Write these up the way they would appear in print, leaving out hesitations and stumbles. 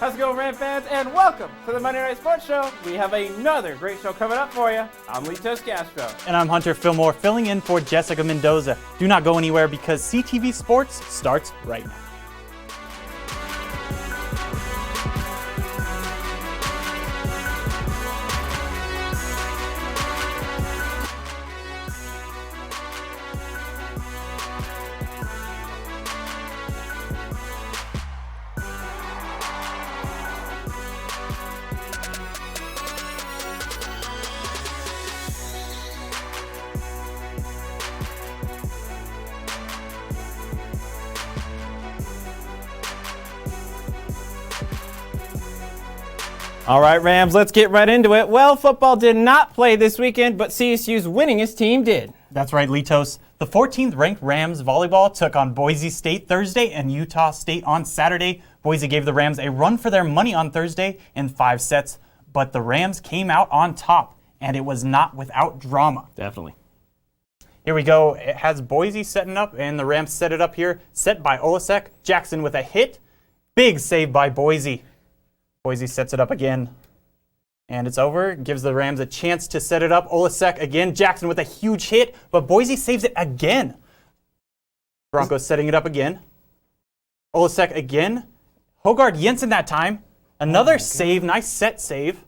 How's it going, Ram fans? And welcome to the Monday Night Sports Show. We have another great show coming up for you. I'm Castro. And I'm Hunter Fillmore, filling in for Jessica Mendoza. Do not go anywhere because CTV Sports starts right now. All right, Rams, let's get right into it. Well, football did not play this weekend, but CSU's winningest team did. That's right, Litos. The 14th ranked Rams volleyball took on Boise State Thursday and Utah State on Saturday. Boise gave the Rams a run for their money on Thursday in 5 sets, but the Rams came out on top, and it was not without drama. Definitely. Here we go. It has Boise setting up, and the Rams set it up here. Set by Olasek. Jackson with a hit. Big save by Boise. Boise sets it up again, and it's over. Gives the Rams a chance to set it up. Olasek again. Jackson with a huge hit, but Boise saves it again. Broncos setting it up again. Olasek again. Hogard Jensen that time. Another save. Nice set save.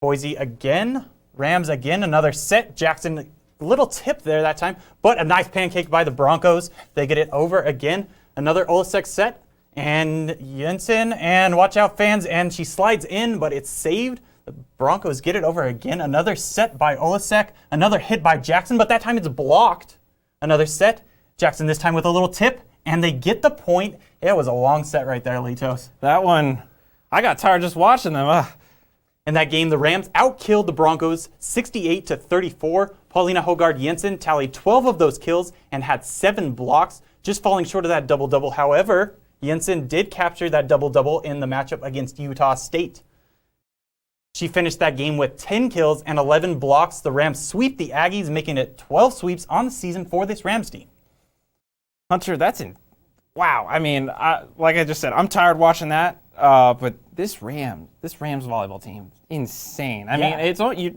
Boise again. Rams again. Another set. Jackson, a little tip there that time, but a nice pancake by the Broncos. They get it over again. Another Olasek set. And Jensen, and watch out fans, and she slides in, but it's saved. The Broncos get it over again. Another set by Olasek. Another hit by Jackson, but that time it's blocked. Another set. Jackson this time with a little tip, and they get the point. It was a long set right there, Litos. That one, I got tired just watching them. In that game, the Rams outkilled the Broncos 68-34. Paulina Hogard Jensen tallied 12 of those kills and had 7 blocks, just falling short of that double-double. However, Jensen did capture that double-double in the matchup against Utah State. She finished that game with 10 kills and 11 blocks. The Rams sweep the Aggies, making it 12 sweeps on the season for this Rams team. Hunter, wow. I mean, like I just said, I'm tired watching that. But this Rams volleyball team, insane. I mean,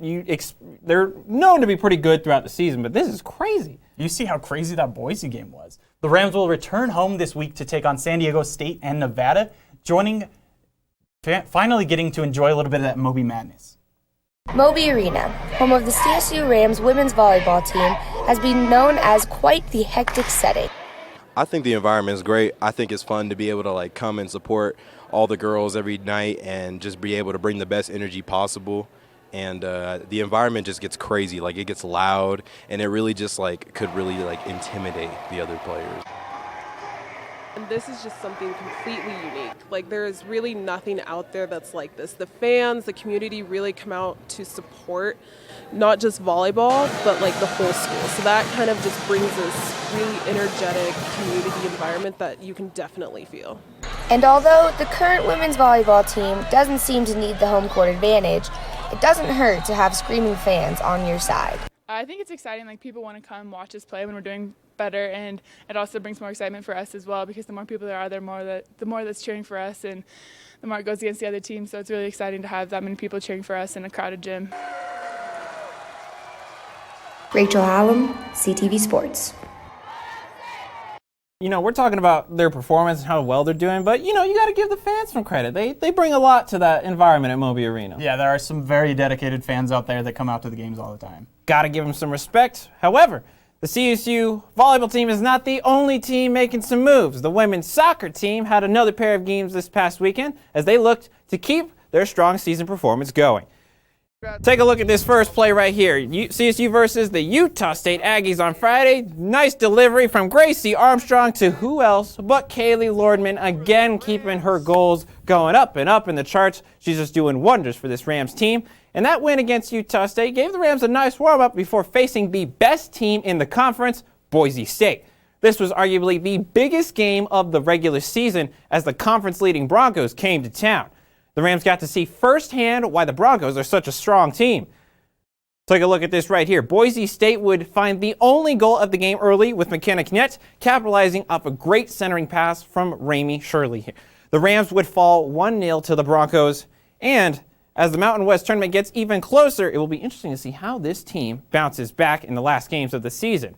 they're known to be pretty good throughout the season, but this is crazy. You see how crazy that Boise game was. The Rams will return home this week to take on San Diego State and Nevada, finally getting to enjoy a little bit of that Moby madness. Moby Arena, home of the CSU Rams women's volleyball team, has been known as quite the hectic setting. I think the environment is great. I think it's fun to be able to come and support all the girls every night and just be able to bring the best energy possible. And the environment just gets crazy. It gets loud, and it really just could really intimidate the other players. And this is just something completely unique. There is really nothing out there that's like this. The fans, the community really come out to support not just volleyball, but the whole school. So that kind of just brings this really energetic community environment that you can definitely feel. And although the current women's volleyball team doesn't seem to need the home court advantage, it doesn't hurt to have screaming fans on your side. I think it's exciting. People want to come watch us play when we're doing better, and it also brings more excitement for us as well because the more people there are, the more that's cheering for us, and the more it goes against the other team. So it's really exciting to have that many people cheering for us in a crowded gym. Rachel Hallam, CTV Sports. We're talking about their performance and how well they're doing, but, you got to give the fans some credit. They bring a lot to that environment at Moby Arena. Yeah, there are some very dedicated fans out there that come out to the games all the time. Got to give them some respect. However, the CSU volleyball team is not the only team making some moves. The women's soccer team had another pair of games this past weekend as they looked to keep their strong season performance going. Take a look at this first play right here. CSU versus the Utah State Aggies on Friday. Nice delivery from Gracie Armstrong to who else but Kaylee Lordman, again keeping her goals going up and up in the charts. She's just doing wonders for this Rams team. And that win against Utah State gave the Rams a nice warm-up before facing the best team in the conference, Boise State. This was arguably the biggest game of the regular season as the conference-leading Broncos came to town. The Rams got to see firsthand why the Broncos are such a strong team. Take a look at this right here. Boise State would find the only goal of the game early with McKenna Knet capitalizing off a great centering pass from Ramey Shirley. the Rams would fall 1-0 to the Broncos. And as the Mountain West tournament gets even closer, it will be interesting to see how this team bounces back in the last games of the season.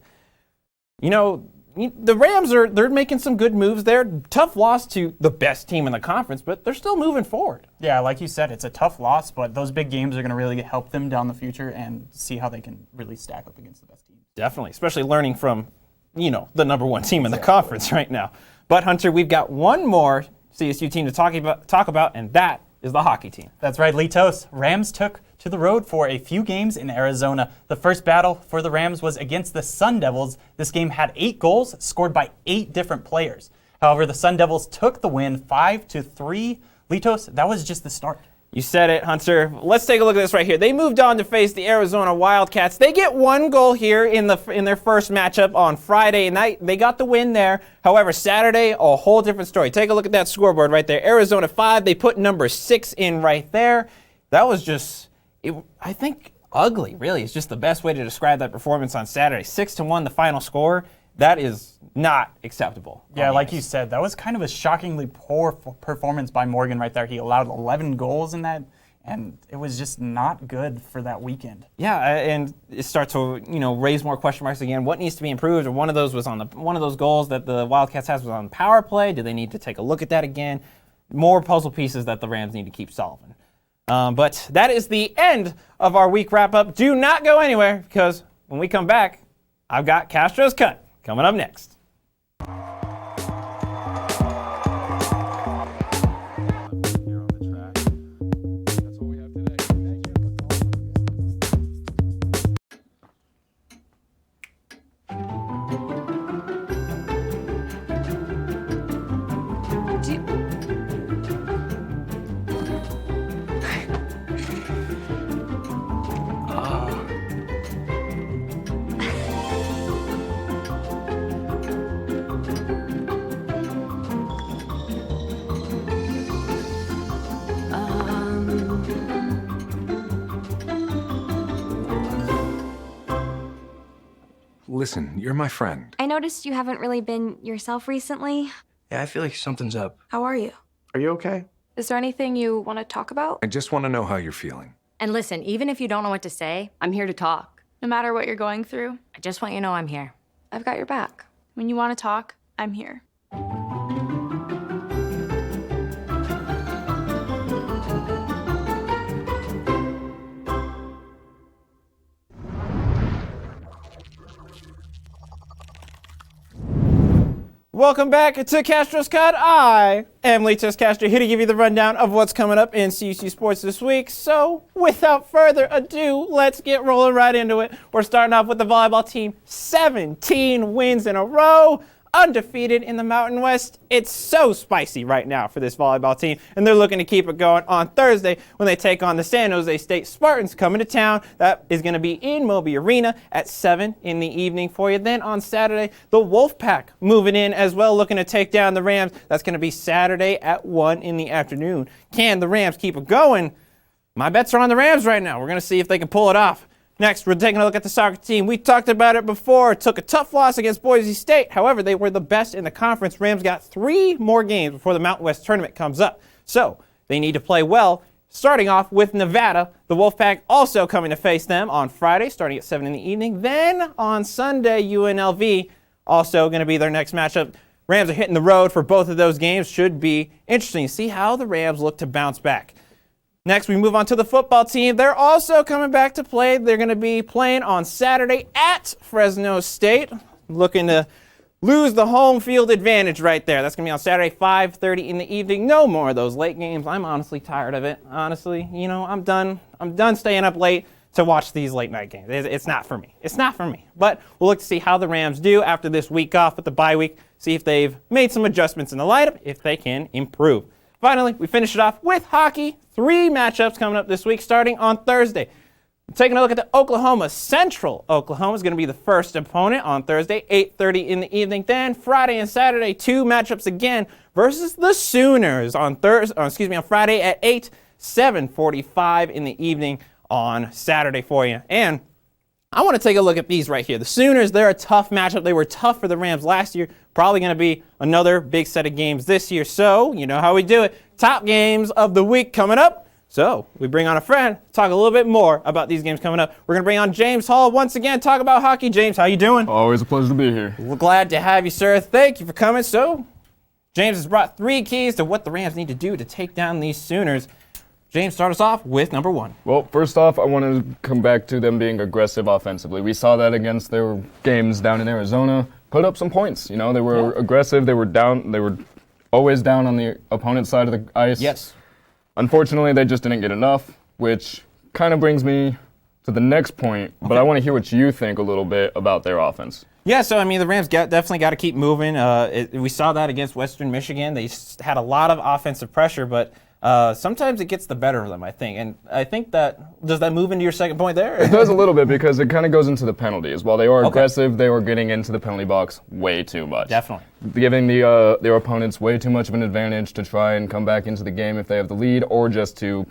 You know, the Rams they're making some good moves there. Tough loss to the best team in the conference, but they're still moving forward. Yeah, like you said, it's a tough loss, but those big games are going to really help them down the future and see how they can really stack up against the best teams. Definitely, especially learning from, the number one team in the conference right now. But Hunter, we've got one more CSU team to talk about, and that is the hockey team. That's right, Litos. Rams took to the road for a few games in Arizona. The first battle for the Rams was against the Sun Devils. This game had 8 goals scored by 8 different players. However, the Sun Devils took the win 5-3. Litos, that was just the start. You said it, Hunter. Let's take a look at this right here. They moved on to face the Arizona Wildcats. They get 1 goal here in their first matchup on Friday night. They got the win there. However, Saturday, a whole different story. Take a look at that scoreboard right there. Arizona 5. They put number 6 in right there. That was just, I think, ugly, really. It's just the best way to describe that performance on Saturday. 6-1, the final score. That is not acceptable. Yeah, like you said, that was kind of a shockingly poor performance by Morgan right there. He allowed 11 goals in that, and it was just not good for that weekend. Yeah, and it starts to raise more question marks again. What needs to be improved? Or one of those goals that the Wildcats has was on power play. Do they need to take a look at that again? More puzzle pieces that the Rams need to keep solving. But that is the end of our week wrap up. Do not go anywhere, because when we come back, I've got Castro's Cut coming up next. Listen, you're my friend. I noticed you haven't really been yourself recently. Yeah, I feel like something's up. How are you? Are you okay? Is there anything you want to talk about? I just want to know how you're feeling. And listen, even if you don't know what to say, I'm here to talk. No matter what you're going through, I just want you to know I'm here. I've got your back. when you want to talk, I'm here. Welcome back to Castro's Cut. I am Litos Castro, here to give you the rundown of what's coming up in CSU Sports this week. So, without further ado, let's get rolling right into it. We're starting off with the volleyball team. 17 wins in a row, undefeated in the Mountain West. It's so spicy right now for this volleyball team, and they're looking to keep it going on Thursday when they take on the San Jose State Spartans coming to town. That is going to be in Moby Arena at 7 in the evening for you. Then on Saturday, the Wolfpack moving in as well, looking to take down the Rams. That's going to be Saturday at 1 in the afternoon. Can the Rams keep it going? My bets are on the Rams right now. We're going to see if they can pull it off. Next, we're taking a look at the soccer team. We talked about it before. Took a tough loss against Boise State. However, they were the best in the conference. Rams got 3 more games before the Mountain West tournament comes up. So they need to play well. Starting off with Nevada, the Wolfpack also coming to face them on Friday, starting at 7 in the evening. Then on Sunday, UNLV also going to be their next matchup. Rams are hitting the road for both of those games. Should be interesting to see how the Rams look to bounce back. Next, we move on to the football team. They're also coming back to play. They're going to be playing on Saturday at Fresno State, looking to lose the home field advantage right there. That's going to be on Saturday, 5:30 in the evening. No more of those late games. I'm honestly tired of it. Honestly, I'm done staying up late to watch these late night games. It's not for me. It's not for me. But we'll look to see how the Rams do after this week off with the bye week, see if they've made some adjustments in the lineup, if they can improve. Finally, we finish it off with hockey. 3 matchups coming up this week, starting on Thursday. Taking a look at the Oklahoma. Central Oklahoma is going to be the first opponent on Thursday, 8:30 in the evening. Then Friday and Saturday, 2 matchups again versus the Sooners on Friday at 8, 7:45 in the evening on Saturday for you. And I want to take a look at these right here. The Sooners, they're a tough matchup. They were tough for the Rams last year. Probably going to be another big set of games this year. So, you know how we do it. Top games of the week coming up. So, we bring on a friend, talk a little bit more about these games coming up. We're going to bring on James Hall once again, talk about hockey. James, how you doing? Always a pleasure to be here. We're glad to have you, sir. Thank you for coming. So, James has brought 3 keys to what the Rams need to do to take down these Sooners. James, start us off with number 1. Well, first off, I want to come back to them being aggressive offensively. We saw that against their games down in Arizona. Put up some points. You know, they were aggressive. They were down. They were always down on the opponent's side of the ice. Yes. Unfortunately, they just didn't get enough, which kind of brings me to the next point. But I want to hear what you think a little bit about their offense. Yeah, so, I mean, the Rams definitely got to keep moving. We saw that against Western Michigan. They had a lot of offensive pressure, but sometimes it gets the better of them, I think. And I think does that move into your second point there? It does a little bit because it kind of goes into the penalties. While they were aggressive, they were getting into the penalty box way too much. Definitely. Giving their opponents way too much of an advantage to try and come back into the game if they have the lead, or just to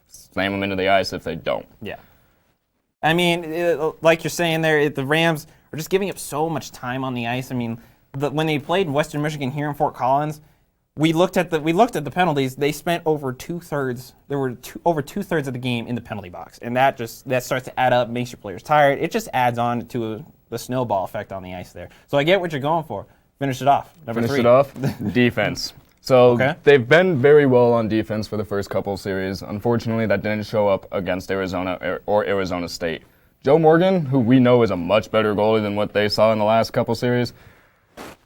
slam them into the ice if they don't. Yeah. I mean, like you're saying there, the Rams are just giving up so much time on the ice. I mean, when they played Western Michigan here in Fort Collins, we looked at the penalties. They spent over 2/3. There were over 2/3 of the game in the penalty box, and that starts to add up, makes your players tired. It just adds on to the snowball effect on the ice there. So I get what you're going for. Finish it off. Number 3. Finish it off. Defense. So they've been very well on defense for the first couple of series. Unfortunately, that didn't show up against Arizona or Arizona State. Joe Morgan, who we know is a much better goalie than what they saw in the last couple series,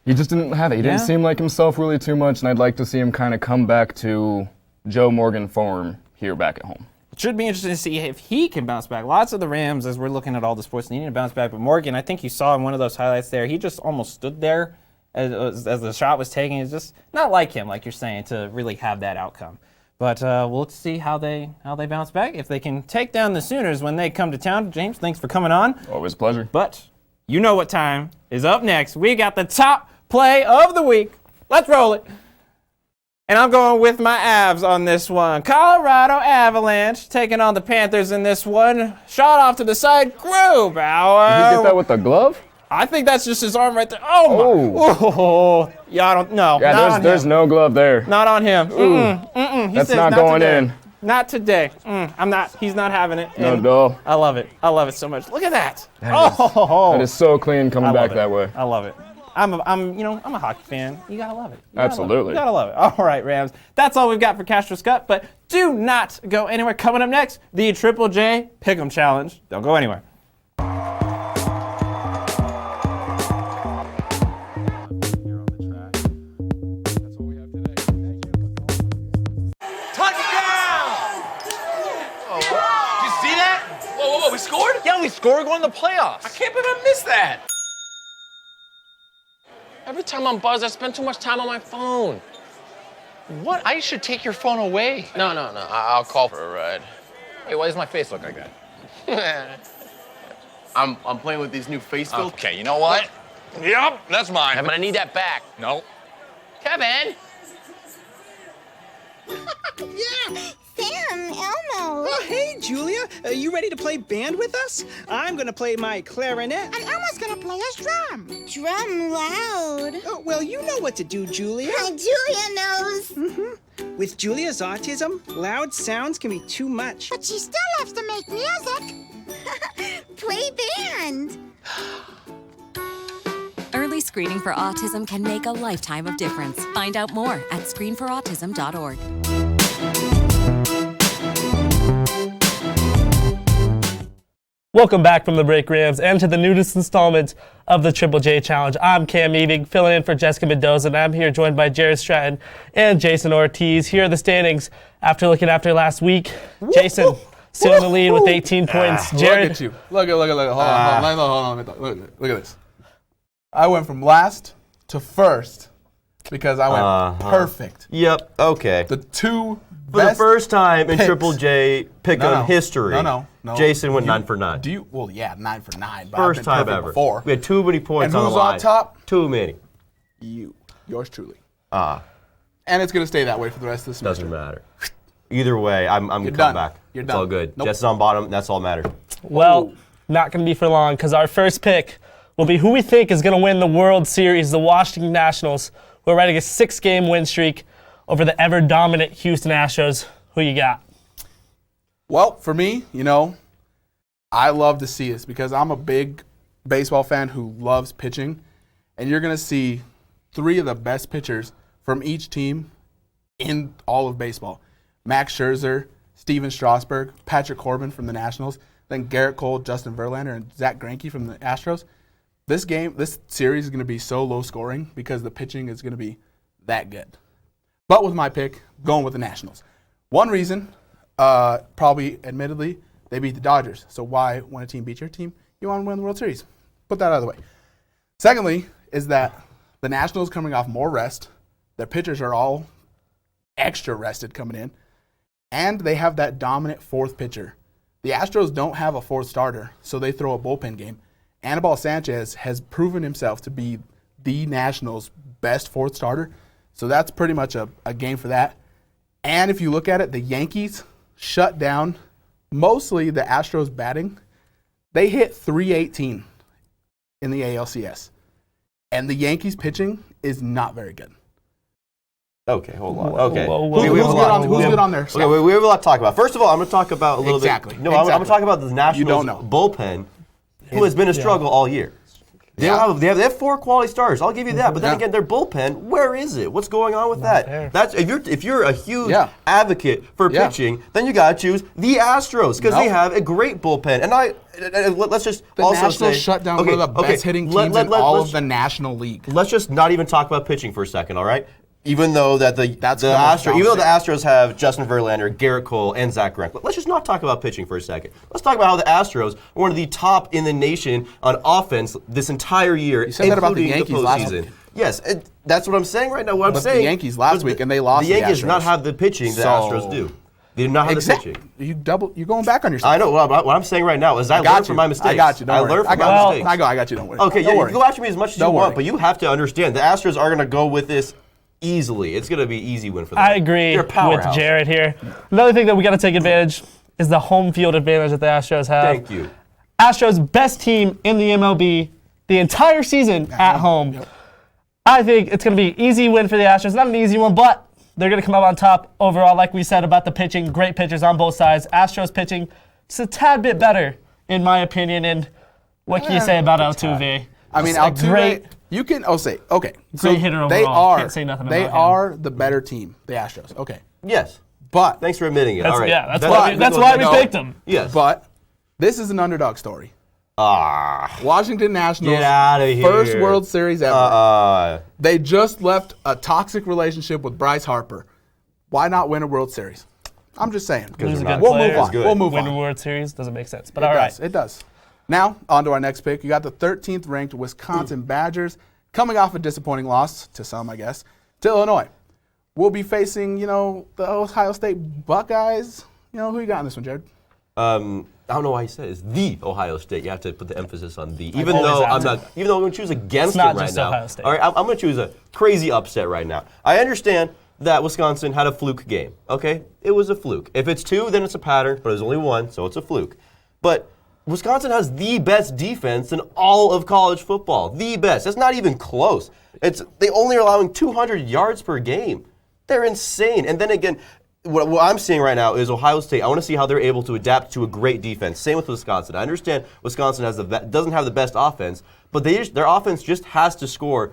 he just didn't have it. He didn't seem like himself really too much, and I'd like to see him kind of come back to Joe Morgan form here back at home. It should be interesting to see if he can bounce back. Lots of the Rams, as we're looking at all the sports, needing to bounce back. But Morgan, I think you saw in one of those highlights there, he just almost stood there as the shot was taken. It's just not like him, like you're saying, to really have that outcome. But we'll see how they bounce back. If they can take down the Sooners when they come to town. James, thanks for coming on. Always a pleasure. But you know what time is up next. We got the top play of the week. Let's roll it. And I'm going with my Avs on this one. Colorado Avalanche taking on the Panthers in this one. Shot off to the side. Grubauer. Did you get that with the glove? I think that's just his arm right there. Oh, my. Oh. Yeah, I don't know. Yeah, there's no glove there. Not on him. That's not going in. Not today. He's not having it. No. I love it. I love it so much. Look at that. That is so clean coming back that way. I love it. I'm a hockey fan. You gotta love it. Absolutely. You gotta love it. All right, Rams. That's all we've got for Castro Scut, but do not go anywhere. Coming up next, the Triple J Pick'em Challenge. Don't go anywhere. We scored? Yeah, we scored. We're going to the playoffs. I can't believe I missed that. Every time I'm buzzed, I spend too much time on my phone. What? I should take your phone away. No. I'll call for a ride. Hey, why does my face look like that? I'm playing with these new face filters. Okay, you know what? Yep, that's mine. I'm gonna need that back. No. Kevin. Yeah. Sam, Elmo. Oh, hey, Julia. You ready to play band with us? I'm going to play my clarinet. And Elmo's going to play his drum. Drum loud. Oh, well, you know what to do, Julia. Julia knows. Mm-hmm. With Julia's autism, loud sounds can be too much. But she still loves to make music. Play band. Early screening for autism can make a lifetime of difference. Find out more at screenforautism.org. Welcome back from the break, Rams, and to the newest installment of the Triple J Challenge. I'm Cam Eving, filling in for Jessica Mendoza, and I'm here joined by Jared Stratton and Jason Ortiz. Here are the standings after looking after last week. Jason still in the lead with 18 points. Jared. Look at you. Look. Hold on. Look at this. I went from last to first because I went perfect. Yep, okay. The two For the first time in picks. Triple J Pick'em history, No. Jason went 9 for 9. Well, yeah, 9 for 9. But First I've been time perfect ever. Before. We had too many points and on the who's line. on top? Too many. Yours truly. And it's going to stay that way for the rest of the semester. Doesn't matter. Either way, I'm going to come back. You're it's done. all good. Nope. Jess is on bottom. That's all that matters. Well, not going to be for long because our first pick will be who we think is going to win the World Series, the Washington Nationals, who are riding a 6-game win streak over the ever-dominant Houston Astros. Who you got? Well, for me, I love to see this because I'm a big baseball fan who loves pitching, and you're going to see 3 of the best pitchers from each team in all of baseball. Max Scherzer, Steven Strasburg, Patrick Corbin from the Nationals, then Garrett Cole, Justin Verlander, and Zach Greinke from the Astros. This series is going to be so low scoring because the pitching is going to be that good. But with my pick, going with the Nationals. One reason, probably admittedly, they beat the Dodgers. So why, when a team beats your team, you want to win the World Series? Put that out of the way. Secondly, is that the Nationals coming off more rest. Their pitchers are all extra rested coming in. And they have that dominant 4th pitcher. The Astros don't have a 4th starter, so they throw a bullpen game. Anibal Sanchez has proven himself to be the Nationals' best 4th starter, so that's pretty much a game for that. And if you look at it, the Yankees shut down mostly the Astros batting. They hit .318 in the ALCS, and the Yankees pitching is not very good. Okay, hold on. Okay. Who's good on there? Okay, we have a lot to talk about. First of all, I'm going to talk about a little bit. I'm going to talk about the Nationals bullpen, who has been a struggle all year. They have 4 quality starters. I'll give you that. But then again, their bullpen, where is it? What's going on with that? That's if you're a huge advocate for pitching, then you got to choose the Astros because they have a great bullpen. And let's just also Nationals shut down one of the best hitting teams in all of the National League. Let's just not even talk about pitching for a second, all right? Even though the Astros have Justin Verlander, Garrett Cole, and Zach Greinke. Let's just not talk about pitching for a second. Let's talk about how the Astros are one of the top in the nation on offense this entire year, you said that about the Yankees last week. Yes, that's what I'm saying right now. What I'm saying. The Yankees last week, and they lost. The Yankees do not have the pitching the Astros do. They do not have the pitching. You're going back on yourself. I know. What I'm saying right now is I learned from my mistakes. I got you. I learned from my mistakes. I got you. Don't worry. Okay, you go after me as much as you want, but you have to understand the Astros are going to go with this easily. It's going to be an easy win for them. I agree with Jared here. Another thing that we got to take advantage is the home field advantage that the Astros have. Thank you. Astros best team in the MLB the entire season at home. Yep. I think it's going to be an easy win for the Astros. Not an easy one, but they're going to come out on top overall. Like we said about the pitching, great pitchers on both sides. Astros pitching just a tad bit better, in my opinion. And what can you say about Altuve? I mean, Altuve, you can say, okay. So can't say nothing they about are the better team, the Astros. Okay. Yes. But thanks for admitting it. All right. Yeah, that's why we picked them. Yes. But this is an underdog story. Washington Nationals, get out of here. First World Series ever. They just left a toxic relationship with Bryce Harper. Why not win a World Series? I'm just saying. We'll move on. Win a World Series doesn't make sense, but all right. It does. Now, on to our next pick. You got the 13th ranked Wisconsin Badgers, coming off a disappointing loss, to some, I guess, to Illinois. We'll be facing, the Ohio State Buckeyes. Who you got in this one, Jared? I don't know why you said it. It's the Ohio State. You have to put the emphasis on the. Even though I'm going to choose against it right now. Ohio State. All right, I'm going to choose a crazy upset right now. I understand that Wisconsin had a fluke game. Okay, it was a fluke. If it's 2, then it's a pattern, but it's only 1, so it's a fluke. But Wisconsin has the best defense in all of college football. The best. That's not even close. They only are allowing 200 yards per game. They're insane. And then again, what I'm seeing right now is Ohio State. I want to see how they're able to adapt to a great defense. Same with Wisconsin. I understand Wisconsin doesn't have the best offense, but their offense just has to score,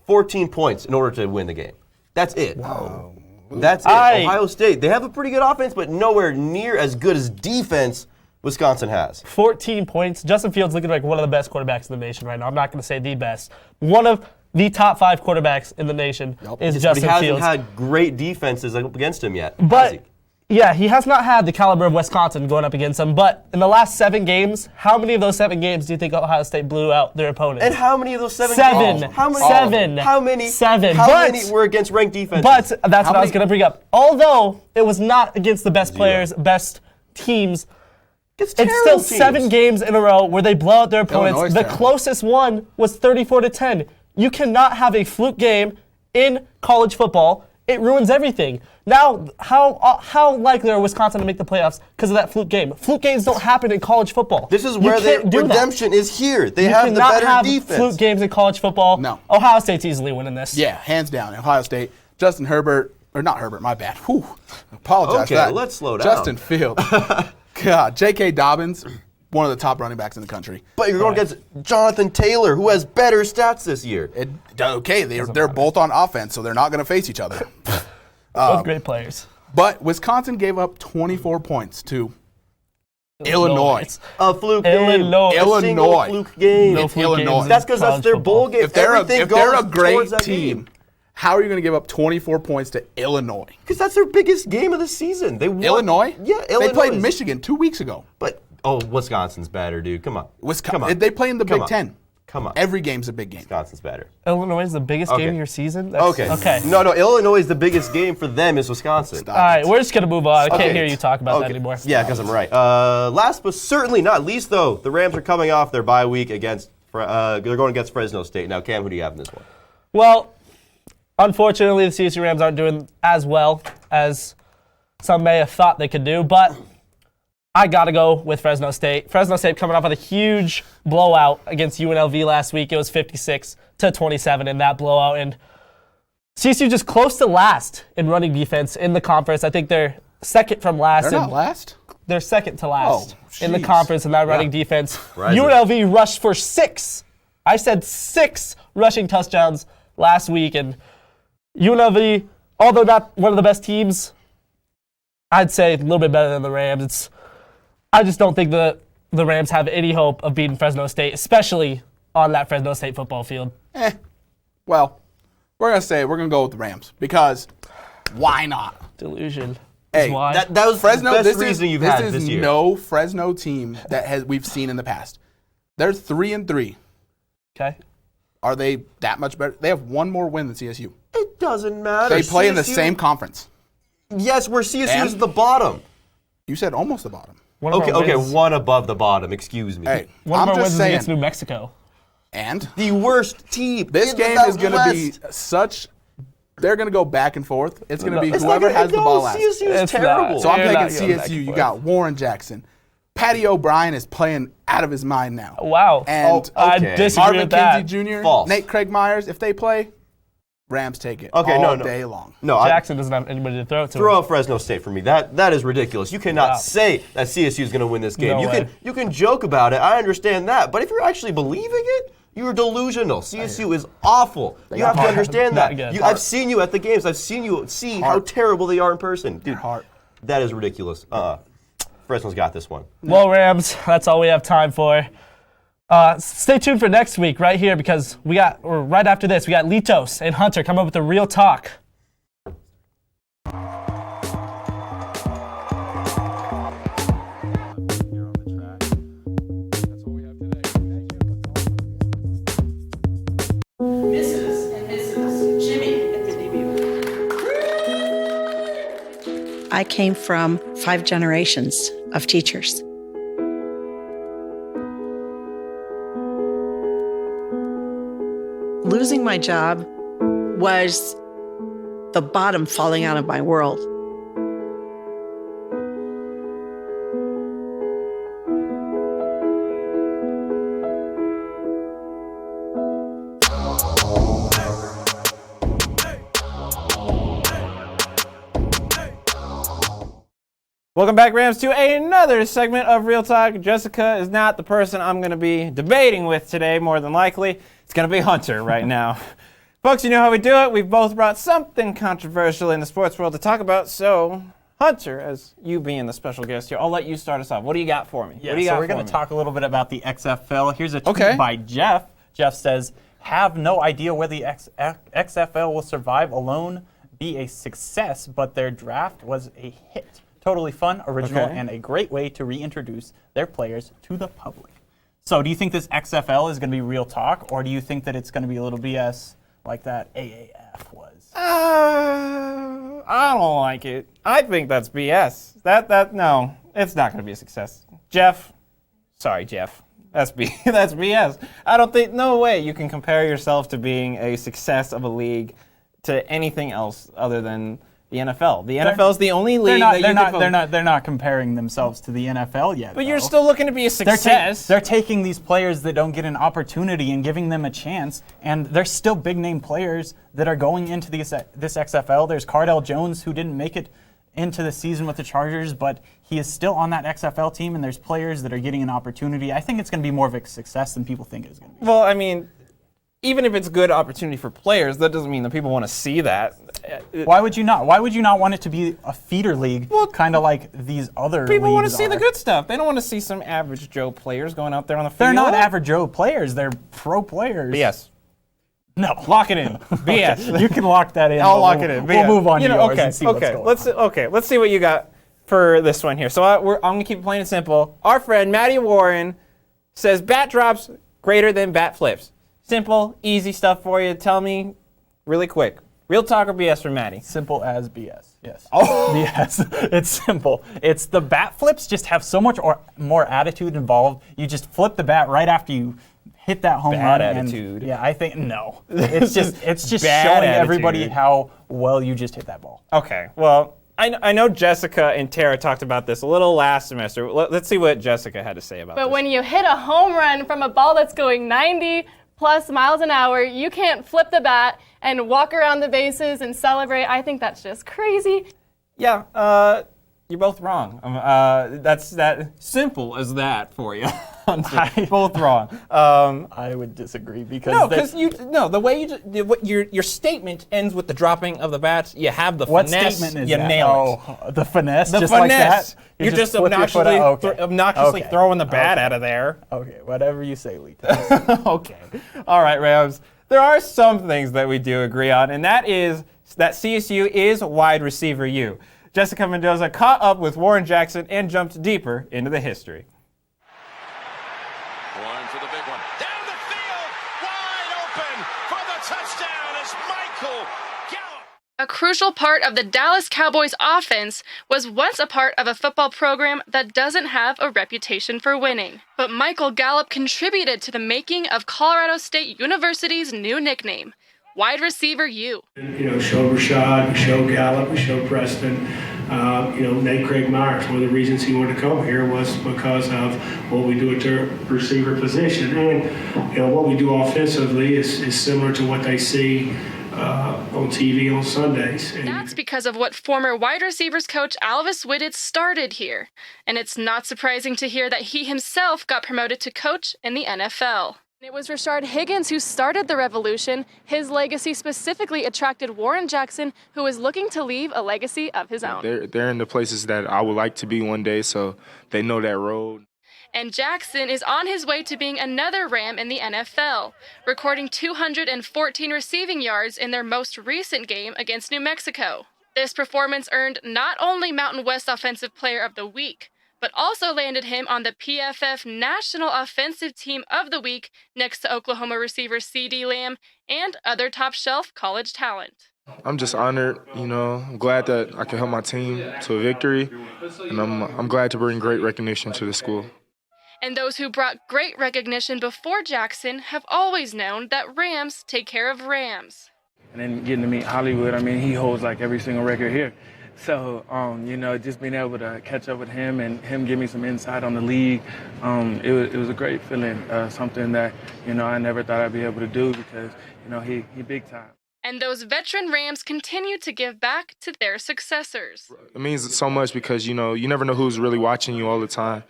14 points in order to win the game. That's it. Wow. That's it. Ohio State, they have a pretty good offense, but nowhere near as good as defense Wisconsin has. 14 points. Justin Fields looking like one of the best quarterbacks in the nation right now. I'm not going to say the best. One of the top 5 quarterbacks in the nation is Justin Fields. But he hasn't had great defenses against him yet. But yeah, he has not had the caliber of Wisconsin going up against him. But in the last 7 games, how many of those 7 games do you think Ohio State blew out their opponents? And how many of those 7 games? How many? 7. How many? 7. How many were against ranked defenses? But that's what I was going to bring up. Although it was not against the best players, best teams, it's still 7 games in a row where they blow out their opponents. The closest one was 34-10. You cannot have a fluke game in college football it ruins everything. Now, how likely are Wisconsin to make the playoffs because of that fluke game? Fluke games don't happen in college football. This is where the redemption is here. They have the better defense. You cannot have fluke games in college football. No. Ohio State's easily winning this. Yeah, hands down. Ohio State. Justin Herbert, or not Herbert, my bad. Whew. Apologize for that. Okay, let's slow down. Justin Fields. God, J.K. Dobbins, one of the top running backs in the country. But you're going against Jonathan Taylor, who has better stats this year. They're both on offense, so they're not going to face each other. Both great players. But Wisconsin gave up 24 points to Illinois. A fluke game. Illinois. A single fluke game. No fluke Illinois. That's because that's their bowl game. If they're a great towards that team, game. how are you going to give up 24 points to Illinois? Because that's their biggest game of the season. They won. Illinois? Yeah, Illinois. They played Michigan 2 weeks ago. But, Wisconsin's better, dude. Come on. Come on. They play in the Big Ten. Come on. Every game's a big game. Wisconsin's better. Illinois is the biggest game of your season? Okay. No, Illinois is the biggest game for them is Wisconsin. All right, we're just going to move on. I can't hear you talk about that anymore. Yeah, because I'm right. Last but certainly not least, though, the Rams are coming off their bye week against, they're going against Fresno State. Now, Cam, who do you have in this one? Well, unfortunately, the CSU Rams aren't doing as well as some may have thought they could do, but I got to go with Fresno State. Fresno State coming off with a huge blowout against UNLV last week. It was 56-27 in that blowout. And CSU just close to last in running defense in the conference. I think they're second from last. They're not last? They're second to last in the conference in that running defense. Rising. UNLV rushed for 6. I said 6 rushing touchdowns last week. And UNLV, although not one of the best teams, I'd say a little bit better than the Rams. I just don't think the Rams have any hope of beating Fresno State, especially on that Fresno State football field. Well, we're going to go with the Rams because why not? Delusion. Hey, why? That was Fresno, the best reason you've had this year. This is no Fresno team that we've seen in the past. They're 3-3. Okay. Are they that much better? They have one more win than CSU. It doesn't matter. They play in the same conference. Yes, where CSU is the bottom. You said almost the bottom. Okay, one above the bottom. Excuse me. Hey, one of I'm our just wins saying. against New Mexico. And the worst team. This game is going to be such. They're going to go back and forth. It's going to be whoever has the ball last. CSU is terrible. So I'm taking CSU. You got Warren Jackson. Patty O'Brien is playing out of his mind now. Wow. And I disagree Marvin with that. Kinsey Jr., False. Nate Craig Myers, if they play, Rams take it Okay, all no. day long. No, Jackson doesn't have anybody to throw it to. Throw out Fresno State for me. That is ridiculous. You cannot say that CSU is going to win this game. No You can joke about it. I understand that, but if you're actually believing it, you're delusional. CSU is awful. You have to understand that. I've seen you at the games. I've seen you see how terrible they are in person. Dude, that is ridiculous. Fresno's got this one. Well, Rams, that's all we have time for. Stay tuned for next week right here because right after this, we got Litos and Hunter come up with the real talk. Mrs. and Mrs. Jimmy at the debut. I came from 5 generations of teachers. Losing my job was the bottom falling out of my world. Welcome back, Rams, to another segment of Real Talk. Jessica is not the person I'm going to be debating with today, more than likely. It's going to be Hunter right now. Folks, you know how we do it. We've both brought something controversial in the sports world to talk about. So, Hunter, as you being the special guest here, I'll let you start us off. What do you got for me? Yeah, so we're going to talk a little bit about the XFL. Here's a tweet by Jeff. Jeff says, have no idea whether the XFL will survive alone, be a success, but their draft was a hit. Totally fun, original, and a great way to reintroduce their players to the public. So do you think this XFL is going to be real talk, or do you think that it's going to be a little BS like that AAF was? I don't like it. I think that's BS. No, it's not going to be a success. Jeff, sorry, Jeff. That's BS. I don't think, no way you can compare yourself to being a success of a league to anything else other than the NFL. The NFL is the only league They're not comparing themselves to the NFL yet. But you're still looking to be a success. They're taking these players that don't get an opportunity and giving them a chance, and there's still big name players that are going into this XFL. There's Cardell Jones, who didn't make it into the season with the Chargers, but he is still on that XFL team, and there's players that are getting an opportunity. I think it's going to be more of a success than people think it is going to be. Well, I mean, even if it's good opportunity for players, that doesn't mean that people want to see that. Why would you not? Why would you not want it to be a feeder league, kind of like these other People want to leagues see the are? good stuff. They don't want to see some average Joe players going out there on the field. They're not average Joe players. They're pro players. BS. No. Lock it in. BS. You can lock that in. I'll lock it in. We'll move on to yours okay, and see what's going on. Let's see what you got for this one here. So I'm going to keep it plain and simple. Our friend Maddie Warren says bat drops greater than bat flips. Simple, easy stuff for you. Tell me really quick. Real talk or BS from Maddie? Simple as BS. Yes. Oh. BS. It's simple. It's the bat flips just have so much more attitude involved. You just flip the bat right after you hit that home run. Bad attitude. Yeah, I think no. It's just Bad showing attitude. everybody how well you just hit that ball. Okay. Well, I know Jessica and Tara talked about this a little last semester. Let's see what Jessica had to say about this. But when you hit a home run from a ball that's going 90 plus miles an hour, you can't flip the bat and walk around the bases and celebrate. I think that's just crazy. Yeah, you're both wrong. That's that simple as that for you. Both wrong. I would disagree because the way your statement ends with the dropping of the bats. You have the what finesse. Statement is you that? nail it. The finesse. The just finesse. Like that. You're just flip your foot out? obnoxiously Okay. throwing the bat out of there. Okay, whatever you say, Lee. Okay. All right, Rams. There are some things that we do agree on, and that is that CSU is wide receiver U. Jessica Mendoza caught up with Warren Jackson and jumped deeper into the history. Warren for the big one. Down the field, wide open for the touchdown is Michael Gallup. A crucial part of the Dallas Cowboys offense was once a part of a football program that doesn't have a reputation for winning. But Michael Gallup contributed to the making of Colorado State University's new nickname, Wide Receiver U. Show Rashad, we show Gallup, we show Preston. Nate Craig Myers, one of the reasons he wanted to come here was because of what we do at the receiver position. And, what we do offensively is similar to what they see on TV on Sundays. That's because of what former wide receivers coach Alvis Whitted started here. And it's not surprising to hear that he himself got promoted to coach in the NFL. It was Rashard Higgins who started the revolution. His legacy specifically attracted Warren Jackson, who was looking to leave a legacy of his own. They're in the places that I would like to be one day, so they know that road. And Jackson is on his way to being another Ram in the NFL, recording 214 receiving yards in their most recent game against New Mexico. This performance earned not only Mountain West Offensive Player of the Week, but also landed him on the PFF National Offensive Team of the Week next to Oklahoma receiver CeeDee Lamb and other top-shelf college talent. I'm just honored, I'm glad that I can help my team to a victory, and I'm glad to bring great recognition to the school. And those who brought great recognition before Jackson have always known that Rams take care of Rams. And then getting to meet Hollywood, he holds like every single record here. So, just being able to catch up with him and him give me some insight on the league, it was a great feeling, something that, I never thought I'd be able to do because, he big time. And those veteran Rams continue to give back to their successors. It means so much because, you never know who's really watching you all the time,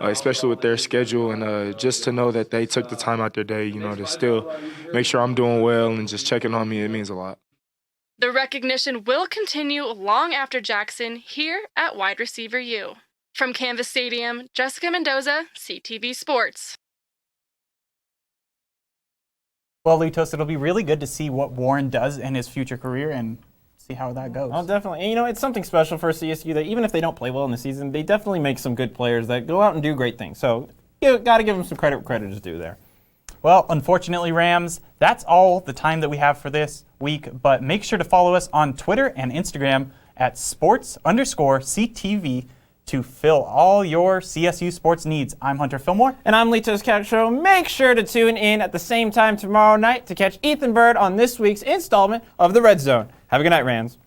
especially with their schedule. And just to know that they took the time out their day, to still make sure I'm doing well and just checking on me, it means a lot. The recognition will continue long after Jackson here at Wide Receiver U. From Canvas Stadium, Jessica Mendoza, CTV Sports. Well, Litos, it'll be really good to see what Warren does in his future career and see how that goes. Oh, definitely. And, it's something special for CSU that even if they don't play well in the season, they definitely make some good players that go out and do great things. So you got to give them some credit where credit is due there. Well, unfortunately, Rams, that's all the time that we have for this week. But make sure to follow us on Twitter and Instagram at sports_CTV to fill all your CSU sports needs. I'm Hunter Fillmore. And I'm Litos Castro. Make sure to tune in at the same time tomorrow night to catch Ethan Bird on this week's installment of The Red Zone. Have a good night, Rams.